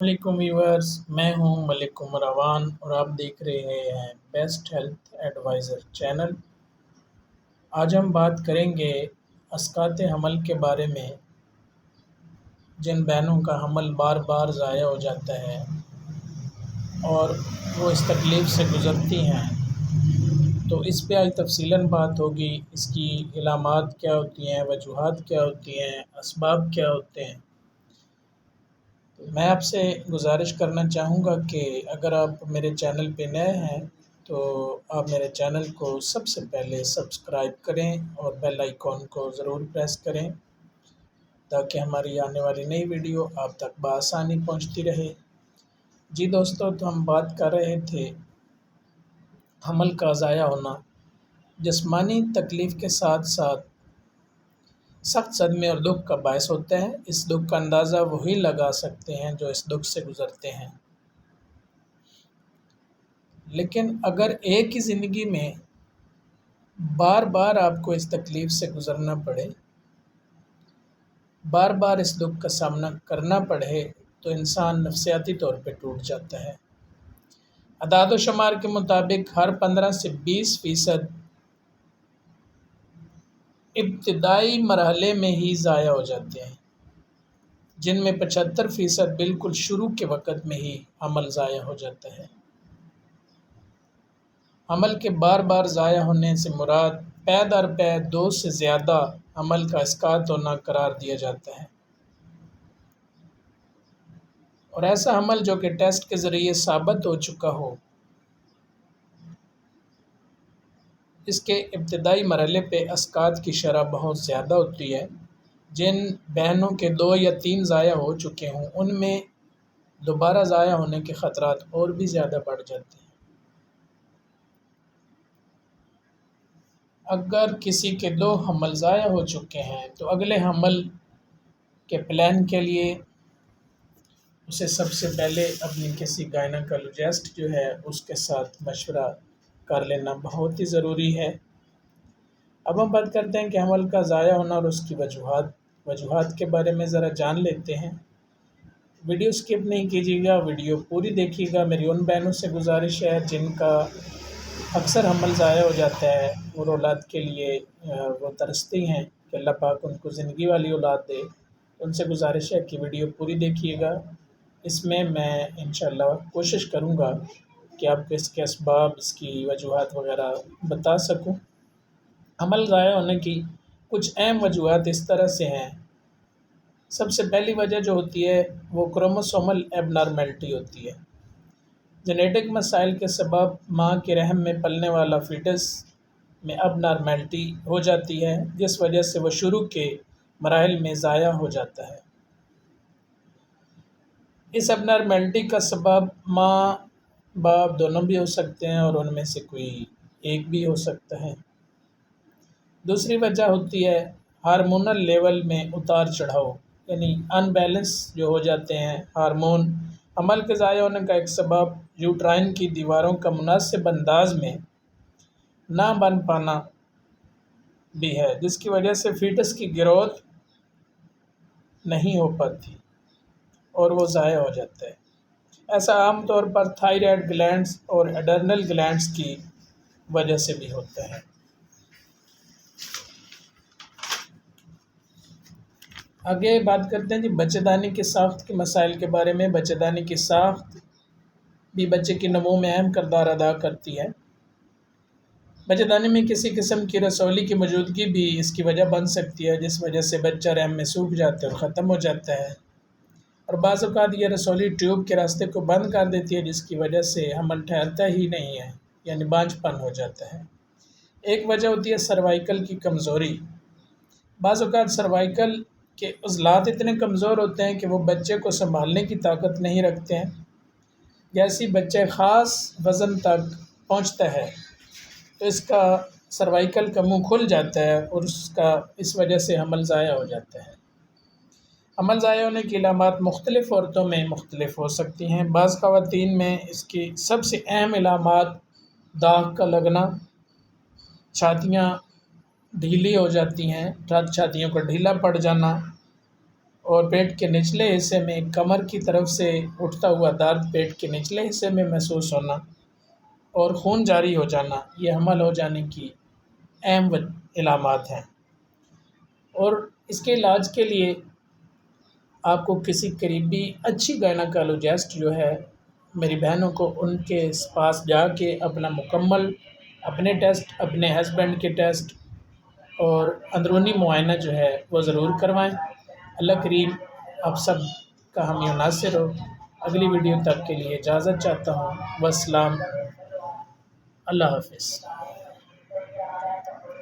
वालेकुम व्यूअर्स, मैं हूं मलिक उमरावान और आप देख रहे हैं बेस्ट हेल्थ एडवाइज़र चैनल। आज हम बात करेंगे अस्कात हमल के बारे में। जिन बहनों का हमल बार बार ज़ाया हो जाता है और वो इस तकलीफ़ से गुज़रती हैं, तो इस पे आज तफ़सीलन बात होगी। इसकी इलामात क्या होती हैं, वजूहात क्या होती हैं, असबाब क्या होते हैं। मैं आपसे गुज़ारिश करना चाहूँगा कि अगर आप मेरे चैनल पे नए हैं तो आप मेरे चैनल को सबसे पहले सब्सक्राइब करें और बेल आइकॉन को ज़रूर प्रेस करें ताकि हमारी आने वाली नई वीडियो आप तक बआसानी पहुंचती रहे। जी दोस्तों, तो हम बात कर रहे थे हमल का ज़ाया होना जिस्मानी तकलीफ़ के साथ साथ सख्त सदमे और दुःख का बायस होता है। इस दुःख का अंदाज़ा वही लगा सकते हैं जो इस दुःख से गुज़रते हैं। लेकिन अगर एक ही ज़िंदगी में बार बार आपको इस तकलीफ़ से गुज़रना पड़े, बार बार इस दुःख का सामना करना पड़े, तो इंसान नफ़सियाती तौर पे टूट जाता है। अदाद व शुमार के मुताबिक हर 15 से 20% इब्तिदाई मरहले में ही ज़ाया हो जाते हैं, जिनमें 75% बिल्कुल शुरू के वक़्त में ही अमल ज़ाया हो जाता है। अमल के बार बार ज़ाया होने से मुराद पै दर पै 2 से ज़्यादा अमल का इस्कात होना करार दिया जाता है, और ऐसा अमल जो कि टेस्ट के ज़रिए साबित हो चुका हो, इसके इब्तिदाई मरहले पे अस्कात की शरह बहुत ज़्यादा होती है। जिन बहनों के 2 या 3 ज़ाया हो चुके हों, उनमें दोबारा ज़ाया होने के ख़तरात और भी ज़्यादा बढ़ जाते हैं। अगर किसी के 2 हमल ज़ाया हो चुके हैं तो अगले हमल के प्लान के लिए उसे सबसे पहले अपनी किसी गायनेकोलॉजिस्ट जो है उसके साथ मशवरा कर लेना बहुत ही ज़रूरी है। अब हम बात करते हैं कि हमल का ज़ाया होना और उसकी वजूहात के बारे में ज़रा जान लेते हैं। वीडियो स्किप नहीं कीजिएगा, वीडियो पूरी देखिएगा। मेरी उन बहनों से गुजारिश है जिनका अक्सर हमल ज़ाया हो जाता है, और औलाद के लिए वो तरसती हैं कि अल्लाह पाक उनको ज़िंदगी वाली औलाद दे। उनसे गुजारिश है कि वीडियो पूरी देखिएगा। इसमें मैं इंशाअल्लाह कोशिश करूँगा कि आपको इसके असबाब, इसकी वजूहात वगैरह बता सकूँ। हमल ज़ाया होने की कुछ अहम वजूहात इस तरह से हैं। सबसे पहली वजह जो होती है वो क्रोमोसोमल एबनॉर्मेलिटी होती है। जेनेटिक मसाइल के सबब माँ के रहम में पलने वाला फ़ीटस में एबनॉर्मेलिटी हो जाती है, जिस वजह से वो शुरू के मराहिल में ज़ाया हो जाता है। इस एबनॉर्मेलिटी का सबब माँ बाप दोनों भी हो सकते हैं और उनमें से कोई एक भी हो सकता है। दूसरी वजह होती है हार्मोनल लेवल में उतार चढ़ाव, यानी अनबैलेंस जो हो जाते हैं हार्मोन। हमल के ज़ाया होने का एक सबब यूट्राइन की दीवारों का मुनासिब अंदाज में ना बन पाना भी है, जिसकी वजह से फ़ीटस की ग्रोथ नहीं हो पाती और वो ज़ाया हो जाता है। ऐसा आम तौर पर थायराइड ग्लैंड्स और एड्रेनल ग्लैंड्स की वजह से भी होता है। आगे बात करते हैं जी बच्चेदानी की साख्त के मसाइल के बारे में। बच्चेदानी की साख्त भी बच्चे की नमो में अहम किरदार अदा करती है। बच्चेदानी में किसी किस्म की रसौली की मौजूदगी भी इसकी वजह बन सकती है, जिस वजह से बच्चा रहम में सूख जाता है और ख़त्म हो जाता है। और बाज़ औक़ात ये रसौली ट्यूब के रास्ते को बंद कर देती है, जिसकी वजह से हमल ठहरता ही नहीं है, यानी बांझपन हो जाता है। एक वजह होती है सर्वाइकल की कमज़ोरी। बाज़ औक़ात सर्वाइकल के उज़लात इतने कमज़ोर होते हैं कि वो बच्चे को संभालने की ताकत नहीं रखते हैं। जैसे ही बच्चे ख़ास वज़न तक पहुँचता है तो इसका सर्वाइकल का मुँह खुल जाता है और उसका इस वजह से हमल ज़ाया हो जाता है। हमल ज़ाया होने की अलामात मुख्तलिफ़ औरतों में मुख्तलिफ़ हो सकती हैं। बाज़ ख़वातीन में इसकी सबसे अहम अलामात दाग का लगना, छातियाँ ढीली हो जाती हैं, छातियों का ढीला पड़ जाना, اور پیٹ کے نچلے حصے میں کمر کی طرف سے اٹھتا ہوا درد پیٹ کے نچلے حصے میں محسوس ہونا اور خون جاری ہو جانا، یہ حمل ہو جانے کی اہم علامات ہیں۔ اور اس کے علاج کے لیے آپ کو کسی قریبی اچھی گائناکالوجسٹ جو ہے، میری بہنوں کو ان کے پاس جا کے اپنا مکمل اپنے ٹیسٹ، اپنے ہسبینڈ کے ٹیسٹ اور اندرونی معائنہ جو ہے وہ ضرور کروائیں۔ اللہ کریم آپ سب کا حامی و ناصر ہو۔ اگلی ویڈیو تک کے لیے اجازت چاہتا ہوں۔ والسلام، اللہ حافظ۔